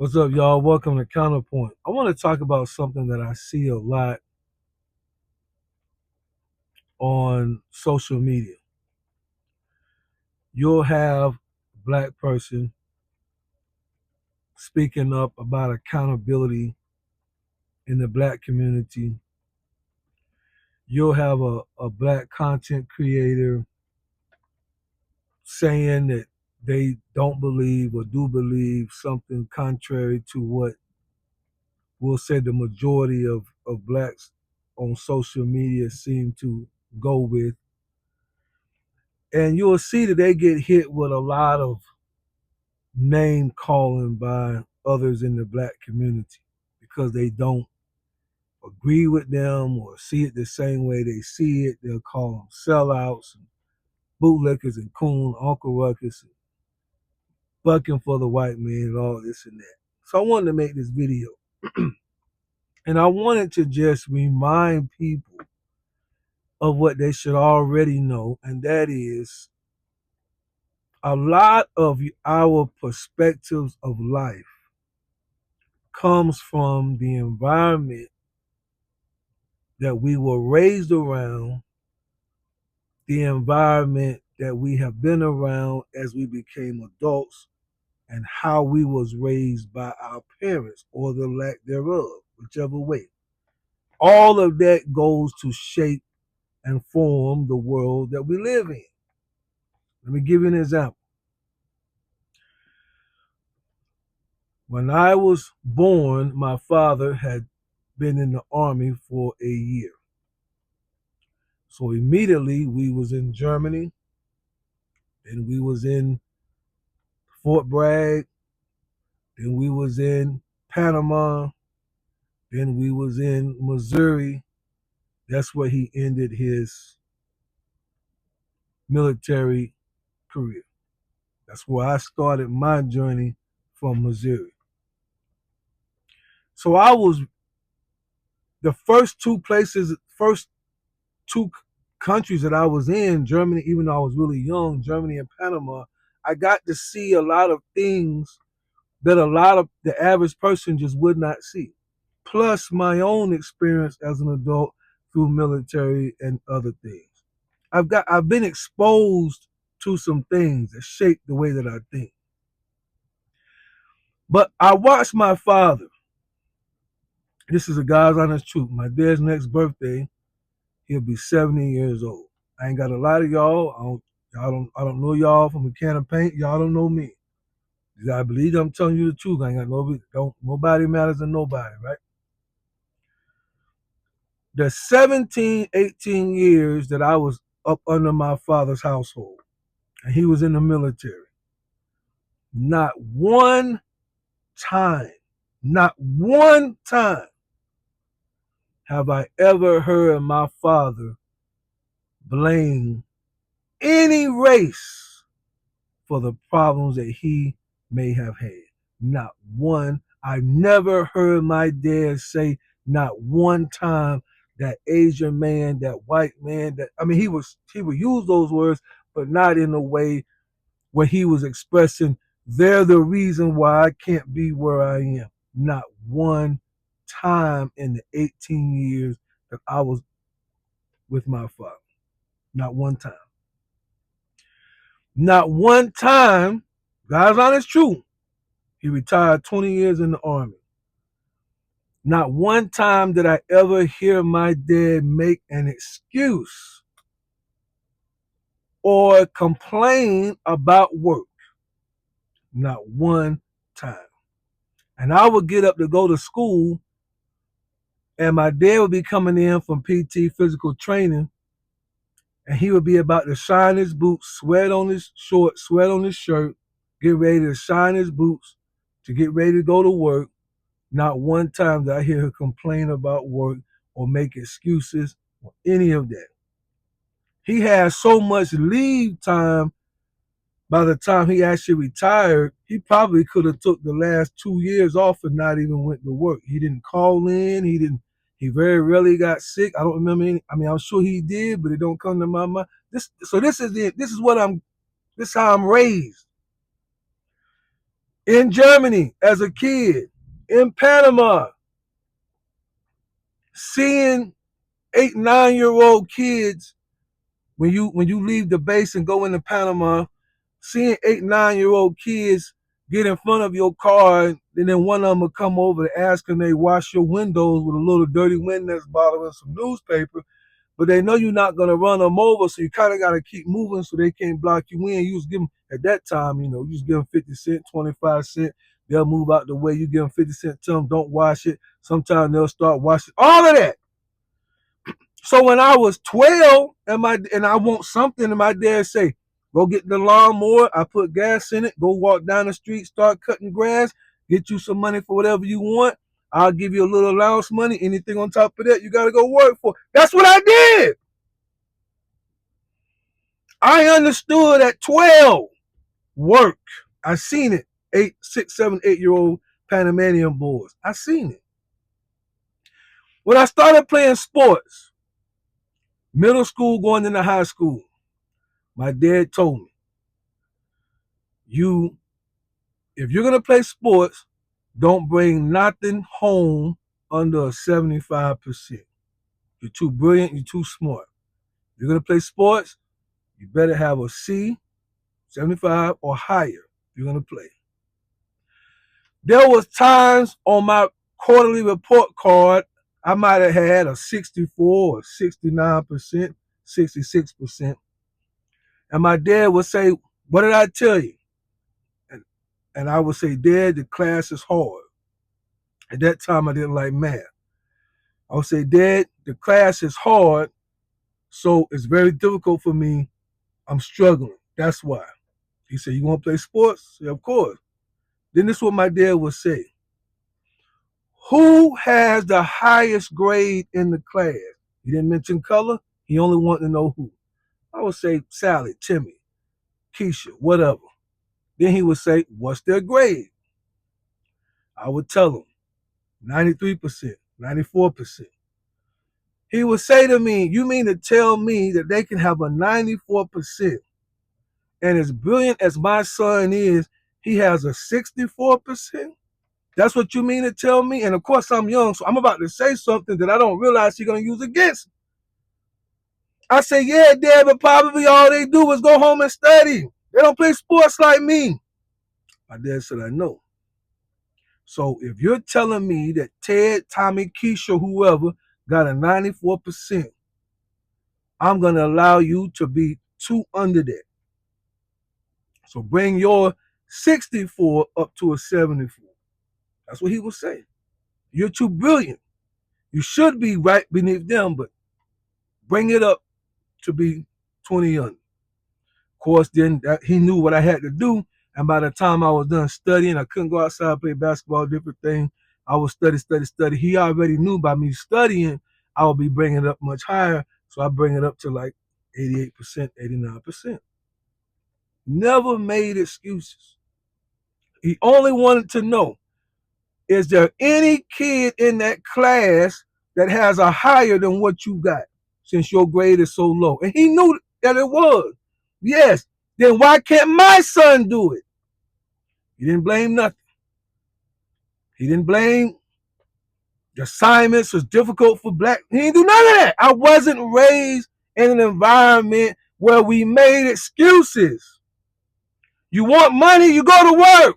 What's up, y'all? Welcome to Counterpoint. I want to talk about something that I see a lot on social media. You'll have a black person speaking up about accountability in the black community. You'll have a black content creator saying that they don't believe or do believe something contrary to what we'll say the majority of blacks on social media seem to go with. And you'll see that they get hit with a lot of name calling by others in the black community because they don't agree with them or see it the same way they see it. They'll call them sellouts, and bootlickers, and coon, Uncle Ruckus, and bucking for the white man, and all this and that. So I wanted to make this video. And I wanted to just remind people of what they should already know, and that is a lot of our perspectives of life comes from the environment that we were raised around, the environment that we have been around as we became adults, and how we was raised by our parents or the lack thereof, whichever way. All of that goes to shape and form the world that we live in. Let me give you an example. When I was born, my father had been in the army for a year. So immediately we was in Germany, and we was in Fort Bragg, then we was in Panama, then we was in Missouri. That's where he ended his military career. That's where I started my journey from Missouri. So I was the first two countries that I was in, Germany, even though I was really young, Germany and Panama, I got to see a lot of things that a lot of the average person just would not see. Plus my own experience as an adult through military and other things. I've been exposed to some things that shape the way that I think. But I watched my father. This is a God's honest truth. My dad's next birthday, he'll be 70 years old. I ain't got a lot of y'all. I don't know y'all from a can of paint. Y'all don't know me. I believe I'm telling you the truth. I ain't got nobody matters than nobody, right? The 17, 18 years that I was up under my father's household, and he was in the military, not one time, not one time have I ever heard my father blame any race for the problems that he may have had. Not one. I never heard my dad say not one time that Asian man, that white man, that I mean he would use those words, but not in a way where he was expressing they're the reason why I can't be where I am. Not one time in the 18 years that I was with my father. Not one time. Not one time, God's honest truth. He retired 20 years in the army. Not one time did I ever hear my dad make an excuse or complain about work. Not one time. And I would get up to go to school, and my dad would be coming in from PT, physical training, and he would be about to shine his boots, sweat on his shorts, sweat on his shirt, get ready to shine his boots to get ready to go to work. Not one time did I hear her complain about work or make excuses or any of that. He had so much leave time by the time he actually retired, he probably could have took the last 2 years off and not even went to work. He didn't call in. He very rarely got sick. I don't remember any. I mean, I'm sure he did, but it don't come to my mind. This is how I'm raised. in Germany as a kid, in Panama, seeing 8, 9-year-old kids when you leave the base and go into Panama, seeing 8, 9-year-old kids get in front of your car, and then one of them will come over to ask can they wash your windows with a little dirty Windex bottle and some newspaper, but they know you're not gonna run them over, so you kind of gotta keep moving so they can't block you in. You just give them at that time, you just give them 50 cents, 25 cents. They'll move out the way. You give them 50 cents, tell them don't wash it. Sometimes they'll start washing all of that. So when I was 12 and I want something, and my dad say, go get the lawnmower, I put gas in it, go walk down the street, start cutting grass, get you some money for whatever you want. I'll give you a little allowance money. Anything on top of that, you gotta go work for. That's what I did. I understood at 12 work. I seen it. 8, 6, 7, 8-year-old Panamanian boys. I seen it. When I started playing sports, middle school going into high school, my dad told me, if you're gonna play sports, don't bring nothing home under a 75%. You're too brilliant, you're too smart. If you're gonna play sports, you better have a C, 75 or higher if you're gonna play. There was times on my quarterly report card I might have had a 64 or 69%, 66%. And my dad would say, what did I tell you? And I would say, Dad, the class is hard. At that time, I didn't like math. I would say, Dad, the class is hard, so it's very difficult for me. I'm struggling. That's why. He said, you want to play sports? I said, of course. Then this is what my dad would say. Who has the highest grade in the class? He didn't mention color. He only wanted to know who. I would say Sally, Timmy, Keisha, whatever. Then he would say, what's their grade? I would tell him 93%, 94%. He would say to me, you mean to tell me that they can have a 94% and as brilliant as my son is, he has a 64%? That's what you mean to tell me? And of course I'm young, so I'm about to say something that I don't realize he's going to use against me. I say, yeah, Dad, but probably all they do is go home and study. They don't play sports like me. My dad said, I know. So if you're telling me that Ted, Tommy, Keisha, whoever got a 94%, I'm going to allow you to be 2 under that. So bring your 64 up to a 74. That's what he was saying. You're too brilliant. You should be right beneath them, but bring it up to be 20 under. Of course, then he knew what I had to do. And by the time I was done studying, I couldn't go outside, play basketball, different things. I would study. He already knew by me studying, I would be bringing it up much higher. So I bring it up to like 88%, 89%. Never made excuses. He only wanted to know, is there any kid in that class that has a higher than what you got since your grade is so low? And he knew that it was. Yes. Then why can't my son do it? He didn't blame nothing. He didn't blame the assignments was difficult for black. He didn't do none of that. I wasn't raised in an environment where we made excuses. You want money, you go to work.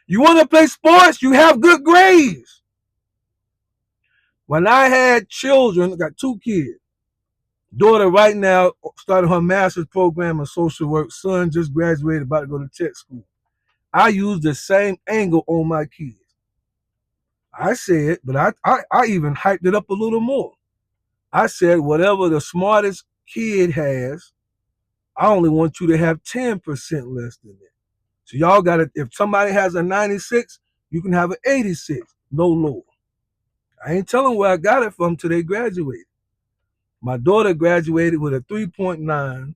You want to play sports, you have good grades. When I had children, I got 2 kids. Daughter right now started her master's program in social work. Son just graduated, about to go to tech school. I used the same angle on my kids. I said, but I even hyped it up a little more. I said, whatever the smartest kid has, I only want you to have 10% less than that. So y'all got to, if somebody has a 96, you can have an 86, no lower. I ain't telling where I got it from till they graduated. My daughter graduated with a 3.9,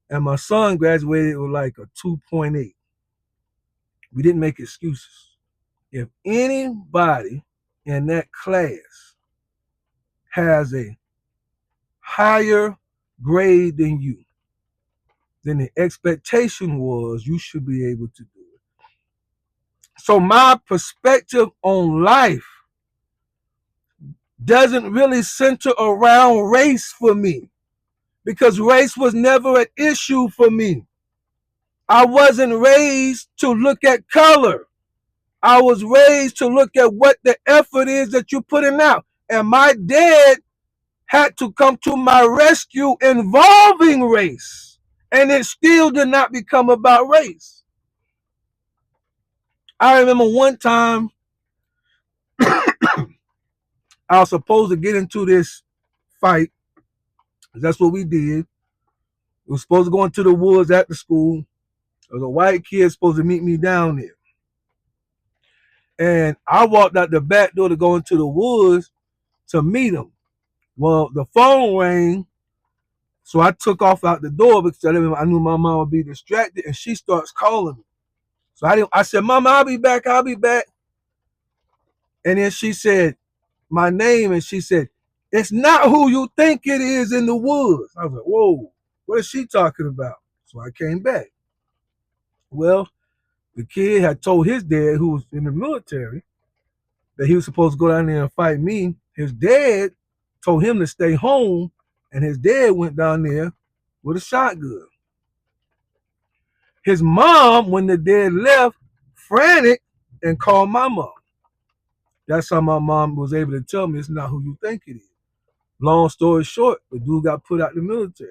and my son graduated with like a 2.8. We didn't make excuses. If anybody in that class has a higher grade than you, then the expectation was you should be able to do it. So my perspective on life doesn't really center around race for me, because race was never an issue for me. I wasn't raised to look at color. I was raised to look at what the effort is that you're putting out. And my dad had to come to my rescue involving race. And it still did not become about race. I remember one time I was supposed to get into this fight. That's what we did. We were supposed to go into the woods after school. There was a white kid supposed to meet me down there. And I walked out the back door to go into the woods to meet him. Well, the phone rang, so I took off out the door because I knew my mom would be distracted, and she starts calling me. So I said, Mama, I'll be back. And then she said my name, and she said, it's not who you think it is in the woods. I was like, whoa, what is she talking about? So I came back. Well, the kid had told his dad, who was in the military, that he was supposed to go down there and fight me. His dad told him to stay home, and his dad went down there with a shotgun. His mom, when the dad left, frantic and called my mom. That's how my mom was able to tell me it's not who you think it is. Long story short, the dude got put out the military.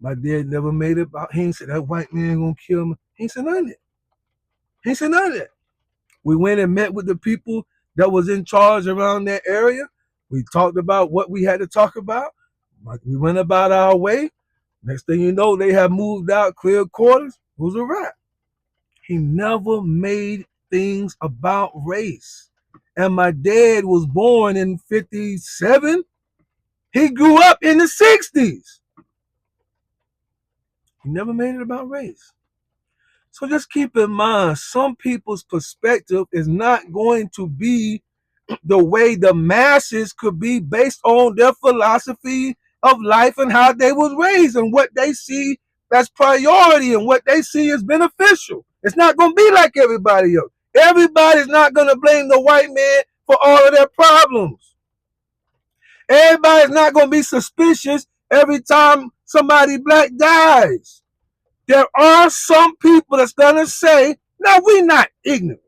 My dad never made it about. He ain't said that white man gonna kill me. He ain't said none of that. He ain't said none of that. We went and met with the people that was in charge around that area. We talked about what we had to talk about. We went about our way. Next thing you know, they have moved out, cleared quarters. It was a wrap. He never made things about race. And my dad was born in 57. He grew up in the 60s. He never made it about race. So just keep in mind, some people's perspective is not going to be the way the masses could be based on their philosophy of life and how they was raised and what they see as priority and what they see as beneficial. It's not going to be like everybody else. Everybody's not going to blame the white man for all of their problems. Everybody's not going to be suspicious every time somebody black dies. There are some people that's going to say, no, we're not ignorant.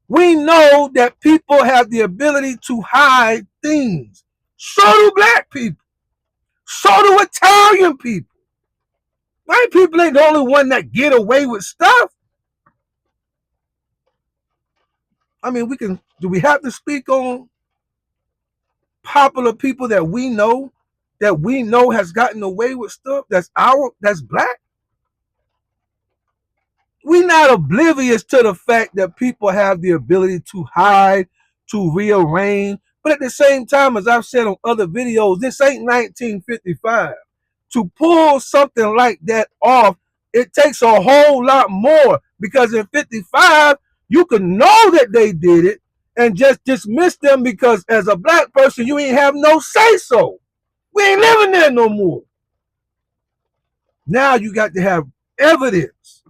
We know that people have the ability to hide things. So do black people. So do Italian people. White people ain't the only one that get away with stuff. I mean, do we have to speak on popular people that we know has gotten away with stuff that's black? We're not oblivious to the fact that people have the ability to hide, to rearrange. But at the same time, as I've said on other videos, this ain't 1955. To pull something like that off, it takes a whole lot more, because in 55, you can know that they did it and just dismiss them because as a black person, you ain't have no say so. We ain't living there no more. Now you got to have evidence.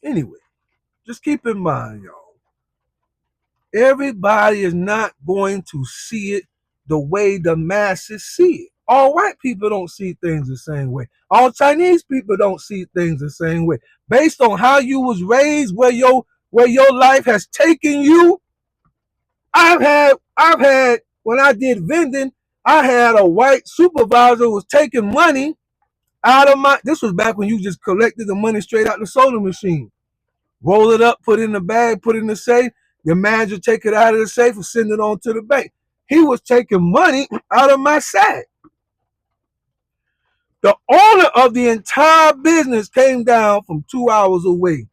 Anyway, just keep in mind, y'all, everybody is not going to see it the way the masses see it. All white people don't see things the same way. All Chinese people don't see things the same way. Based on how you was raised, where your life has taken you. I've had when I did vending, I had a white supervisor who was taking money out of this was back when you just collected the money straight out the soda machine. Roll it up, put it in the bag, put it in the safe. The manager take it out of the safe and send it on to the bank. He was taking money out of my sack. The owner of the entire business came down from 2 hours away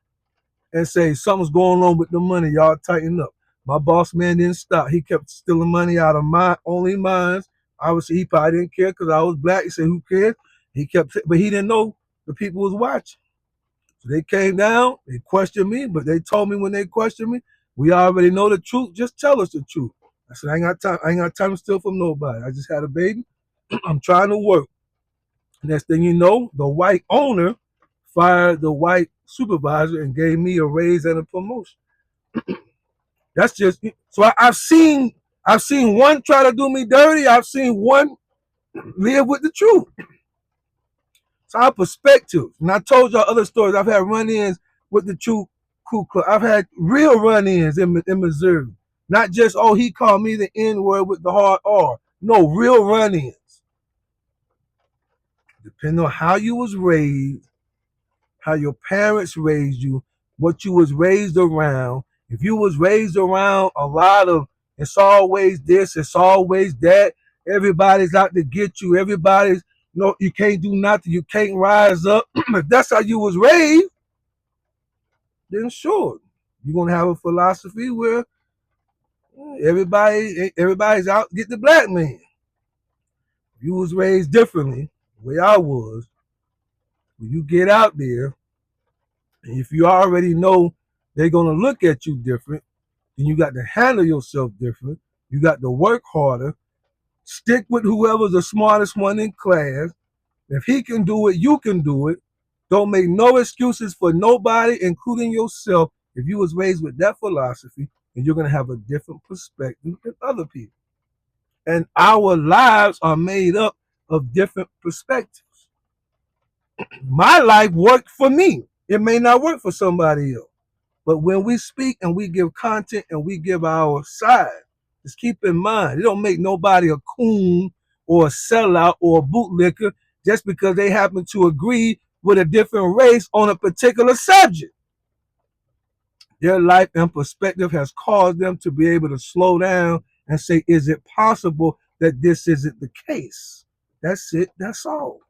and say, something's going on with the money. Y'all tighten up. My boss man didn't stop. He kept stealing money out of only mine. Obviously, he probably didn't care because I was black. He said, who cares? But he didn't know the people was watching. So they came down, they questioned me, but they told me when they questioned me, we already know the truth, just tell us the truth. I said, I ain't got time to steal from nobody. I just had a baby. I'm trying to work. Next thing you know, the white owner fired the white supervisor and gave me a raise and a promotion. That's just so I've seen one try to do me dirty. I've seen one live with the truth. So our perspective. And I told y'all other stories. I've had run-ins with the True Ku Klux. I've had real run-ins in Missouri. Not just, oh, he called me the N-word with the hard R. No, real run-ins. Depending on how you was raised, how your parents raised you, what you was raised around. If you was raised around a lot of it's always this, it's always that, everybody's out to get you, everybody's no, you can't do nothing, you can't rise up. If that's how you was raised, then sure, you're gonna have a philosophy where everybody's out to get the black man. If you was raised differently, the way I was, when you get out there, and if you already know they're gonna look at you different, then you got to handle yourself different. You got to work harder. Stick with whoever's the smartest one in class. If he can do it, you can do it. Don't make no excuses for nobody, including yourself. If you was raised with that philosophy, then you're gonna have a different perspective than other people. And our lives are made up of different perspectives. My life worked for me. It may not work for somebody else. But when we speak and we give content and we give our side, just keep in mind, it don't make nobody a coon or a sellout or a bootlicker just because they happen to agree with a different race on a particular subject. Their life and perspective has caused them to be able to slow down and say, is it possible that this isn't the case? That's it. That's all.